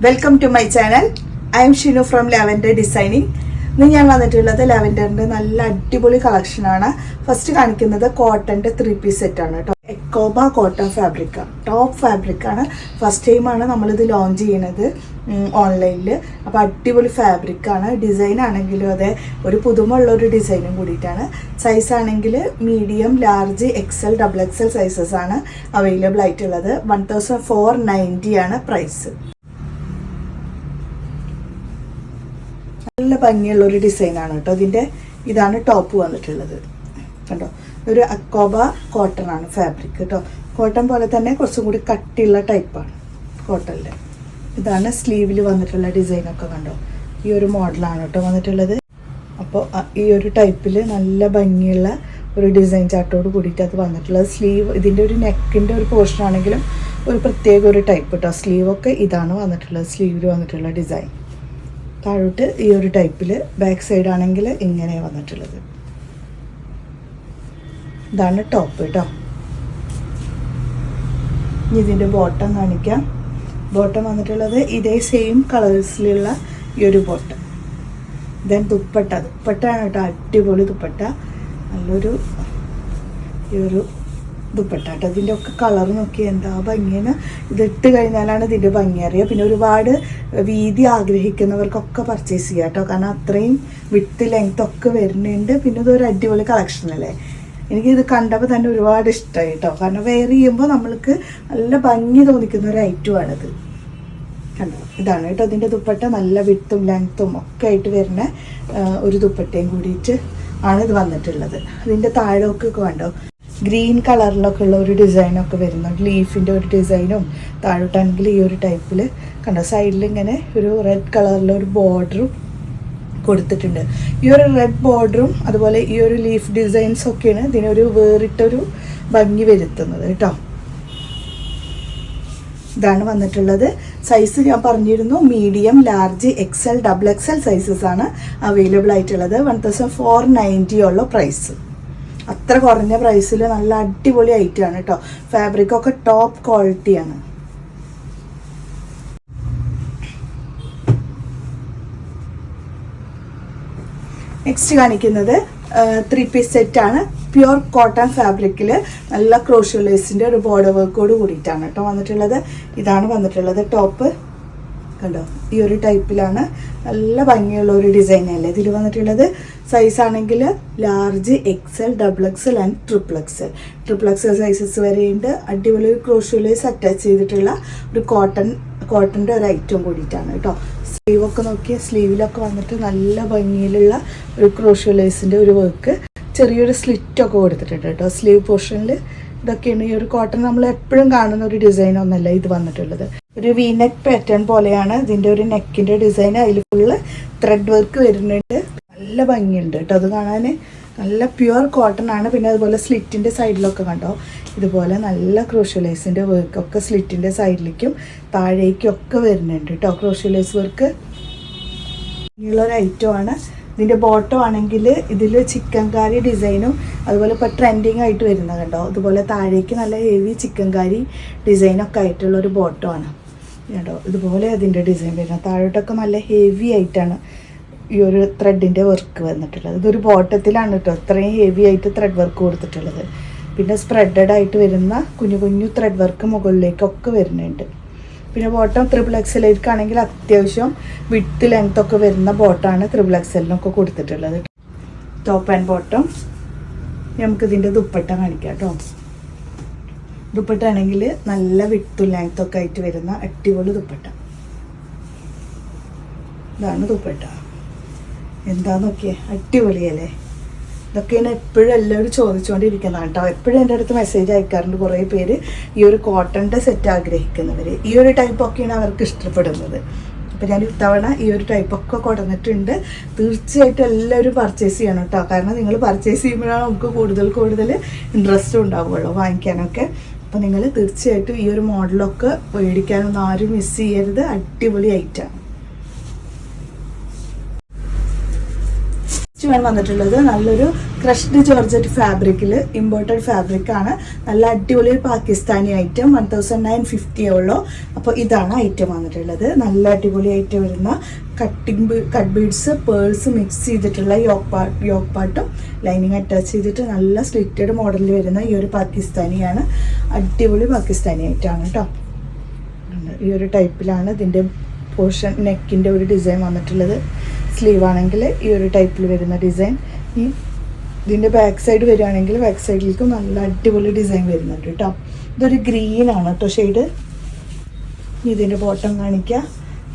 Welcome to my channel. I am Shinu from Lavender Designing. ഇന്ന് ഞാൻ വന്നിട്ടുള്ളത് ലാവൻഡറിൻ്റെ നല്ല അടിപൊളി കളക്ഷനാണ്. ഫസ്റ്റ് കാണിക്കുന്നത് കോട്ടൻ്റെ 3-piece സെറ്റാണ് കേട്ടോ. എക്കോബ കോട്ടൺ ഫാബ്രിക്, ടോപ്പ് ഫാബ്രിക്കാണ്. ഫസ്റ്റ് ടൈമാണ് നമ്മളിത് ലോഞ്ച് ചെയ്യണത് ഓൺലൈനിൽ. അപ്പോൾ അടിപൊളി ഫാബ്രിക്കാണ്. ഡിസൈൻ ആണെങ്കിലും അതെ ഒരു പുതുമുള്ള ഒരു ഡിസൈനും കൂടിയിട്ടാണ്. സൈസ് ആണെങ്കിൽ medium, large, XL, XXL sizes ആണ് അവൈലബിൾ ആയിട്ടുള്ളത്. 1490 ആണ് പ്രൈസ്. നല്ല ഭംഗിയുള്ള ഒരു ഡിസൈനാണ് കേട്ടോ. ഇതാണ് ടോപ്പ് വന്നിട്ടുള്ളത് കണ്ടോ. ഒരു അക്കോബ കോട്ടൺ ആണ് ഫാബ്രിക് കേട്ടോ. കോട്ടൺ പോലെ തന്നെ കുറച്ചും കൂടി കട്ടിയുള്ള ടൈപ്പാണ് കോട്ടണിൽ. ഇതാണ് സ്ലീവിൽ വന്നിട്ടുള്ള ഡിസൈനൊക്കെ കണ്ടോ. ഈ ഒരു മോഡലാണ് കേട്ടോ വന്നിട്ടുള്ളത്. അപ്പോൾ ഈ ഒരു ടൈപ്പിൽ നല്ല ഭംഗിയുള്ള ഒരു ഡിസൈൻ ചാർട്ടോട് കൂടിയിട്ട് അത് വന്നിട്ടുള്ളത്. സ്ലീവ് ഇതിൻ്റെ ഒരു നെക്കിൻ്റെ ഒരു പോർഷൻ ആണെങ്കിലും ഒരു പ്രത്യേക ഒരു ടൈപ്പ് കേട്ടോ. സ്ലീവൊക്കെ ഇതാണ് വന്നിട്ടുള്ളത്. സ്ലീവിൽ വന്നിട്ടുള്ള ഡിസൈൻ താഴോട്ട് ഈ ഒരു ടൈപ്പിൽ, ബാക്ക് സൈഡ് ആണെങ്കിൽ ഇങ്ങനെ വന്നിട്ടുള്ളത്. ഇതാണ് ടോപ്പ് കേട്ടോ. ഇതിൻ്റെ ബോട്ടം കാണിക്കാം. ബോട്ടം വന്നിട്ടുള്ളത് ഇതേ സെയിം കളേഴ്സിലുള്ള ഈ ഒരു ബോട്ടം. ദെൻ ദുപ്പട്ടയാണ് കേട്ടോ. അടിപൊളി ദുപ്പട്ട, നല്ലൊരു ഈ ഒരു ദുപ്പട്ട കേട്ടോ. ഇതിൻ്റെ ഒക്കെ കളർ നോക്കി എന്താ ഭംഗിയെന്ന്. ഇതിട്ട് കഴിഞ്ഞാലാണ് ഇതിൻ്റെ ഭംഗി അറിയുക. പിന്നെ ഒരുപാട് വീതി ആഗ്രഹിക്കുന്നവർക്കൊക്കെ പർച്ചേസ് ചെയ്യാം കേട്ടോ. കാരണം അത്രയും വിത്ത് ലെങ്ത് ഒക്കെ വരുന്നുണ്ട്. പിന്നെ ഇതൊരു അടിപൊളി കളക്ഷൻ അല്ലേ. എനിക്കിത് കണ്ടപ്പോൾ തന്നെ ഒരുപാട് ഇഷ്ടമായി കേട്ടോ. കാരണം വെയർ ചെയ്യുമ്പോൾ നമ്മൾക്ക് നല്ല ഭംഗി തോന്നിക്കുന്ന ഒരു ഐറ്റമാണിത് കണ്ടോ. ഇതാണ് കേട്ടോ ഇതിൻ്റെ ദുപ്പട്ട. നല്ല വിത്തും ലെങ്ത്തും ഒക്കെ ആയിട്ട് വരുന്ന ഒരു ദുപ്പട്ടയും കൂടിയിട്ട് ആണ് ഇത് വന്നിട്ടുള്ളത്. ഇതിൻ്റെ താഴെയൊക്കെ കണ്ടോ ഗ്രീൻ കളറിലൊക്കെ ഉള്ള ഒരു ഡിസൈനൊക്കെ വരുന്നുണ്ട്. ലീഫിൻ്റെ ഒരു ഡിസൈനും താഴോട്ടാണെങ്കിൽ ഈ ഒരു ടൈപ്പിൽ കണ്ടോ. സൈഡിൽ ഇങ്ങനെ ഒരു റെഡ് കളറിലൊരു ബോർഡറും കൊടുത്തിട്ടുണ്ട്. ഈ ഒരു റെഡ് ബോർഡറും അതുപോലെ ഈ ഒരു ലീഫ് ഡിസൈൻസൊക്കെയാണ് ഇതിനൊരു വേറിട്ടൊരു ഭംഗി വരുത്തുന്നത് കേട്ടോ. ഇതാണ് വന്നിട്ടുള്ളത്. സൈസ് ഞാൻ പറഞ്ഞിരുന്നു medium, large, XL, XXL sizes ആണ് അവൈലബിൾ ആയിട്ടുള്ളത്. 1490 ഉള്ള പ്രൈസ്. അത്ര കുറഞ്ഞ പ്രൈസിൽ നല്ല അടിപൊളി ഐറ്റമാണ് കേട്ടോ. ഫാബ്രിക്കൊക്കെ ടോപ്പ് ക്വാളിറ്റിയാണ്. നെക്സ്റ്റ് കാണിക്കുന്നത് 3-piece സെറ്റാണ്. പ്യുർ കോട്ടൺ ഫാബ്രിക്കിൽ നല്ല ക്രോഷ്യോ ലേസിൻ്റെ ഒരു ബോർഡർ വർക്കോട് കൂടിയിട്ടാണ് കേട്ടോ വന്നിട്ടുള്ളത്. ഇതാണ് വന്നിട്ടുള്ളത് ടോപ്പ് കണ്ടോ. ഈ ഒരു ടൈപ്പിലാണ് നല്ല ഭംഗിയുള്ള ഒരു ഡിസൈൻ അല്ലേ ഇതിൽ വന്നിട്ടുള്ളത്. സൈസ് ആണെങ്കിൽ large, XL, XXL and XXL sizes വരെയുണ്ട്. അടിപൊളി ക്രോഷ്യോ ലേസ് അറ്റാച്ച് ചെയ്തിട്ടുള്ള ഒരു കോട്ടൻ്റെ ഒരു ഐറ്റം കൂടിയിട്ടാണ് കേട്ടോ. സ്ലീവൊക്കെ നോക്കിയാൽ സ്ലീവിലൊക്കെ വന്നിട്ട് നല്ല ഭംഗിയിലുള്ള ഒരു ക്രോഷ്യോ ലേസിൻ്റെ ഒരു വർക്ക്, ചെറിയൊരു സ്ലിറ്റൊക്കെ കൊടുത്തിട്ടുണ്ട് കേട്ടോ സ്ലീവ് പോർഷനിൽ. ഇതൊക്കെയാണ് ഈ ഒരു കോട്ടൺ നമ്മൾ എപ്പോഴും കാണുന്ന ഒരു ഡിസൈൻ ഒന്നല്ല ഇത് വന്നിട്ടുള്ളത്. ഒരു വി നെക്ക് പാറ്റേൺ പോലെയാണ് ഇതിൻ്റെ ഒരു നെക്കിൻ്റെ ഡിസൈൻ. അതിൽ ഫുള്ള് ത്രെഡ് വർക്ക് വരുന്നുണ്ട്. നല്ല ഭംഗിയുണ്ട് കേട്ടോ അത് കാണാൻ. നല്ല പ്യുവർ കോട്ടൺ ആണ്. പിന്നെ അതുപോലെ സ്ലിറ്റിൻ്റെ സൈഡിലൊക്കെ കണ്ടോ ഇതുപോലെ നല്ല ക്രോഷ്യോ ലേസിൻ്റെ വർക്കൊക്കെ സ്ലിറ്റിൻ്റെ സൈഡിലേക്കും താഴേക്കും ഒക്കെ വരുന്നുണ്ട് കേട്ടോ. ക്രോഷ്യോ ലേസ് വർക്ക് ഉള്ളൊരു ഐറ്റമാണ്. ഇതിൻ്റെ ബോട്ടം ആണെങ്കിൽ ഇതിൽ ചിക്കൻ കാരി ഡിസൈനും അതുപോലെ ഇപ്പോൾ ട്രെൻഡിങ് ആയിട്ട് വരുന്നത് കണ്ടോ. അതുപോലെ താഴേക്ക് നല്ല ഹെവി ചിക്കൻ കാരി ഡിസൈനൊക്കെ ആയിട്ടുള്ളൊരു ബോട്ടമാണ് കേട്ടോ. ഇതുപോലെ അതിൻ്റെ ഡിസൈൻ വരുന്നത്. താഴോട്ടൊക്കെ നല്ല ഹെവി ആയിട്ടാണ് ഈ ഒരു ത്രെഡിൻ്റെ വർക്ക് വന്നിട്ടുള്ളത്. ഇതൊരു ബോട്ടത്തിലാണ് കേട്ടോ ഇത്രയും ഹെവി ആയിട്ട് ത്രെഡ് വർക്ക് കൊടുത്തിട്ടുള്ളത്. പിന്നെ സ്പ്രെഡഡ് ആയിട്ട് വരുന്ന കുഞ്ഞു കുഞ്ഞു ത്രെഡ് വർക്ക് മുകളിലേക്കൊക്കെ വരുന്നുണ്ട്. പിന്നെ ബോട്ടം XXL ആണെങ്കിൽ അത്യാവശ്യം വിത്ത് ലെങ്ത് ഒക്കെ വരുന്ന ബോട്ടമാണ് XXL കൊടുത്തിട്ടുള്ളത്. Top and bottom. നമുക്കിതിൻ്റെ ദുപ്പട്ട കാണിക്കാം കേട്ടോ. ദുപ്പട്ട ആണെങ്കിൽ നല്ല വിത്തും ലെങ്ത് ഒക്കെ ആയിട്ട് വരുന്ന അടിപൊളി ദുപ്പട്ട. ഇതാണ് ദുപ്പട്ട. എന്താ നോക്കിയേ അടിപൊളിയല്ലേ. ഇതൊക്കെയാണ് എപ്പോഴും എല്ലാവരും ചോദിച്ചുകൊണ്ടിരിക്കുന്നതാണ് കേട്ടോ. എപ്പോഴും എൻ്റെ അടുത്ത് മെസ്സേജ് അയക്കാറുണ്ട് കുറേ പേര് ഈ ഒരു കോട്ടൻ്റെ സെറ്റ് ആഗ്രഹിക്കുന്നവർ. ഈ ഒരു ടൈപ്പൊക്കെയാണ് അവർക്ക് ഇഷ്ടപ്പെടുന്നത്. അപ്പോൾ ഞാൻ ഇത്തവണ ഈ ഒരു ടൈപ്പൊക്കെ കൊടുത്തിട്ടുണ്ട്. തീർച്ചയായിട്ടും എല്ലാവരും പർച്ചേസ് ചെയ്യണം കേട്ടോ. കാരണം നിങ്ങൾ പർച്ചേസ് ചെയ്യുമ്പോഴാണ് നമുക്ക് കൂടുതൽ ഇൻട്രസ്റ്റ് ഉണ്ടാവുകയുള്ളൂ വാങ്ങിക്കാനൊക്കെ. അപ്പോൾ നിങ്ങൾ തീർച്ചയായിട്ടും ഈ ഒരു മോഡലൊക്കെ മേടിക്കാനൊന്നും ആരും മിസ് ചെയ്യരുത്. അടിപൊളി ഐറ്റമാണ്. നെക്സ്റ്റ് വേണം വന്നിട്ടുള്ളത് നല്ലൊരു ക്രഷ്ഡ് ജോർജറ്റ് ഫാബ്രിക്കിൽ ഇമ്പോർട്ടഡ് ഫാബ്രിക്കാണ്. നല്ല അടിപൊളി പാകിസ്ഥാനി ഐറ്റം. 1950 ഉള്ളൂ. അപ്പോൾ ഇതാണ് ഐറ്റം വന്നിട്ടുള്ളത്. നല്ല അടിപൊളി ഐറ്റം വരുന്ന കട്ട് ബീഡ്സ് പേൾസ് മിക്സ് ചെയ്തിട്ടുള്ള യോക്ക് പാട്ടും ലൈനിങ് അറ്റാച്ച് ചെയ്തിട്ട് നല്ല സ്ലിറ്റഡ് മോഡലിൽ വരുന്ന ഈ ഒരു പാകിസ്ഥാനിയാണ്. അടിപൊളി പാകിസ്ഥാനി ഐറ്റമാണ് കേട്ടോ. ഈ ഒരു ടൈപ്പിലാണ് ഇതിൻ്റെ പോർഷൻ നെക്കിൻ്റെ ഒരു ഡിസൈൻ വന്നിട്ടുള്ളത്. സ്ലീവ് ആണെങ്കിൽ ഈ ഒരു ടൈപ്പിൽ വരുന്ന ഡിസൈൻ. ഈ ഇതിൻ്റെ ബാക്ക് സൈഡ് വരികയാണെങ്കിൽ ബാക്ക് സൈഡിലേക്കും നല്ല അടിപൊളി ഡിസൈൻ വരുന്നുണ്ട് കേട്ടോ. ഇതൊരു ഗ്രീനാണ് കേട്ടോ ഷെയ്ഡ്. ഇതിൻ്റെ ബോട്ടം കാണിക്കുക.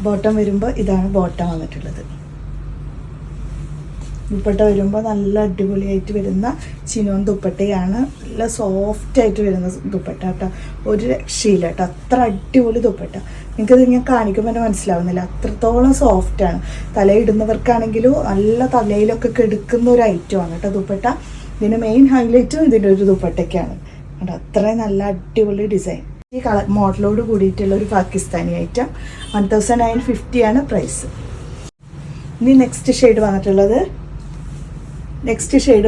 ബോട്ടം വരുമ്പോൾ ഇതാണ് ബോട്ടം വന്നിട്ടുള്ളത്. ദുപ്പട്ട വരുമ്പോൾ നല്ല അടിപൊളിയായിട്ട് വരുന്ന ചിനോൻ ദുപ്പട്ടയാണ്. നല്ല സോഫ്റ്റായിട്ട് വരുന്ന ദുപ്പട്ട കേട്ടോ. ഒരു രക്ഷയില്ല കേട്ടോ. അത്ര അടിപൊളി ദുപ്പട്ട. നിങ്ങൾക്കത് ഇങ്ങനെ കാണിക്കുമ്പോൾ തന്നെ മനസ്സിലാവുന്നില്ല, അത്രത്തോളം സോഫ്റ്റാണ്. തലയിടുന്നവർക്കാണെങ്കിലും നല്ല തലയിലൊക്കെ കെടുക്കുന്ന ഒരു ഐറ്റമാണ് കേട്ടോ ദുപ്പട്ട. ഇതിൻ്റെ മെയിൻ ഹൈലൈറ്റും ഇതിൻ്റെ ഒരു ദുപ്പട്ടയ്ക്കാണ് കേട്ടോ. അത്രയും നല്ല അടിപൊളി ഡിസൈൻ. ഈ കളർ മോഡലോട് കൂടിയിട്ടുള്ള ഒരു പാകിസ്ഥാനി ഐറ്റം. 1950 ആണ് പ്രൈസ്. ഇനി നെക്സ്റ്റ് ഷെയ്ഡ് വന്നിട്ടുള്ളത്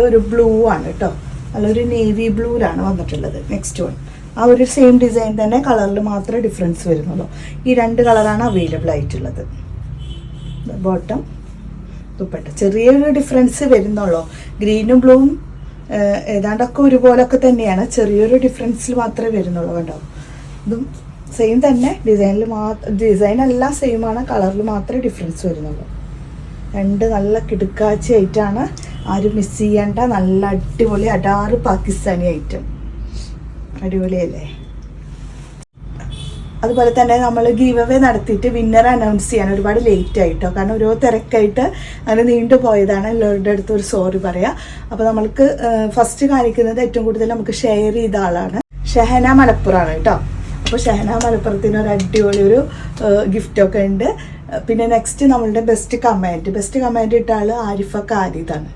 ഒരു ബ്ലൂ ആണ് കേട്ടോ. നല്ലൊരു നേവി ബ്ലൂവിലാണ് വന്നിട്ടുള്ളത്. നെക്സ്റ്റ് വൺ ആ ഒരു സെയിം ഡിസൈൻ തന്നെ, കളറിൽ മാത്രമേ ഡിഫറൻസ് വരുന്നുള്ളൂ. ഈ 2 കളറാണ് അവൈലബിൾ ആയിട്ടുള്ളത്. ബോട്ടം ദുപ്പട്ട ചെറിയൊരു ഡിഫറൻസ് വരുന്നുള്ളൂ. ഗ്രീനും ബ്ലൂവും ഏതാണ്ടൊക്കെ ഒരുപോലൊക്കെ തന്നെയാണ്, ചെറിയൊരു ഡിഫറൻസിൽ മാത്രമേ വരുന്നുള്ളൂ കേട്ടോ. ഇതും സെയിം തന്നെ, ഡിസൈനെല്ലാം സെയിമാണ്, കളറിൽ മാത്രമേ ഡിഫറൻസ് വരുന്നുള്ളൂ. 2 നല്ല കിടുക്കാച്ചി ഐറ്റമാണ്. ആരും മിസ് ചെയ്യേണ്ട നല്ല അടിപൊളി അടാറ് പാകിസ്ഥാനി ഐറ്റം. അടിപൊളിയല്ലേ? അതുപോലെ തന്നെ നമ്മൾ ഗീവ് അവേ നടത്തിയിട്ട് വിന്നർ അനൗൺസ് ചെയ്യാൻ ഒരുപാട് ലേറ്റ് ആയിട്ടോ. കാരണം ഓരോ തിരക്കായിട്ട് അങ്ങനെ നീണ്ടു പോയതാണ്. എല്ലാവരുടെ അടുത്ത് ഒരു സോറി പറയാം. അപ്പോൾ നമ്മൾക്ക് ഫസ്റ്റ് കാണിക്കുന്നത് ഏറ്റവും കൂടുതൽ നമുക്ക് ഷെയർ ചെയ്ത ആളാണ് ഷഹന മലപ്പുറമാണ് കേട്ടോ. അപ്പോൾ ഷഹന മലപ്പുറത്തിന് ഒരു അടിപൊളി ഒരു ഗിഫ്റ്റൊക്കെ ഉണ്ട്. പിന്നെ നെക്സ്റ്റ് നമ്മളുടെ ബെസ്റ്റ് കമൻറ്റ് ഇട്ട ആൾ ആരിഫ ഖാലിദാണ്.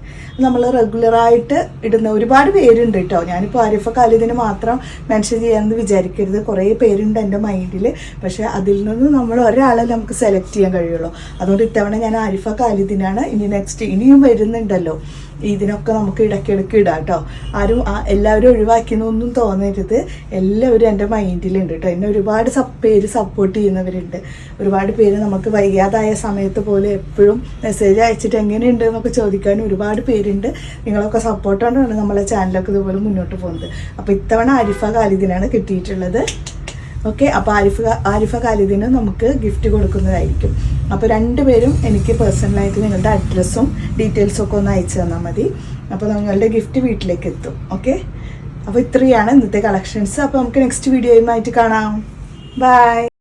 നമ്മൾ റെഗുലറായിട്ട് ഇടുന്ന ഒരുപാട് പേരുണ്ട് കേട്ടോ. ഞാനിപ്പോൾ ആരിഫ ഖാലിദിന് മാത്രം മെൻഷൻ ചെയ്യാമെന്ന് വിചാരിക്കരുത്. കുറേ പേരുണ്ട് എൻ്റെ മൈൻഡിൽ. പക്ഷേ അതിൽ നിന്ന് നമ്മൾ ഒരാളെ നമുക്ക് സെലക്ട് ചെയ്യാൻ കഴിയുള്ളൂ. അതുകൊണ്ട് ഇത്തവണ ഞാൻ ആരിഫ ഖാലിദിനാണ്. ഇനിയും വരുന്നുണ്ടല്ലോ, ഇതിനൊക്കെ നമുക്ക് ഇടയ്ക്കിടയ്ക്ക് ഇടാം കേട്ടോ. ആരും എല്ലാവരും ഒഴിവാക്കിയെന്നൊന്നും തോന്നരുത്. എല്ലാവരും എൻ്റെ മൈൻഡിലുണ്ട് കേട്ടോ. എന്നെ ഒരുപാട് പേര് സപ്പോർട്ട് ചെയ്യുന്നവരുണ്ട്. ഒരുപാട് പേര് നമുക്ക് വൈകാതായ സമയത്ത് പോലെ എപ്പോഴും മെസ്സേജ് അയച്ചിട്ട് എങ്ങനെയുണ്ട് എന്നൊക്കെ ചോദിക്കാനും ഒരുപാട് പേരുണ്ട്. നിങ്ങളൊക്കെ സപ്പോർട്ടാണ് നമ്മളെ ചാനലൊക്കെ ഇതുപോലെ മുന്നോട്ട് പോകുന്നത്. അപ്പോൾ ഇത്തവണ ആരിഫ ഖാലിദിനാണ് കിട്ടിയിട്ടുള്ളത്. ഓക്കെ, അപ്പോൾ ആരിഫ ഖാലിദിന് നമുക്ക് ഗിഫ്റ്റ് കൊടുക്കുന്നതായിരിക്കും. അപ്പോൾ 2 പേരും എനിക്ക് പേഴ്സണലായിട്ട് നിങ്ങളുടെ അഡ്രസ്സും ഡീറ്റെയിൽസും ഒക്കെ ഒന്ന് അയച്ചു തന്നാൽ മതി. അപ്പോൾ നിങ്ങളുടെ ഗിഫ്റ്റ് വീട്ടിലേക്ക് എത്തും. ഓക്കെ, അപ്പോൾ ഇത്രയാണ് ഇന്നത്തെ കളക്ഷൻസ്. അപ്പോൾ നമുക്ക് നെക്സ്റ്റ് വീഡിയോയുമായിട്ട് കാണാം. ബൈ.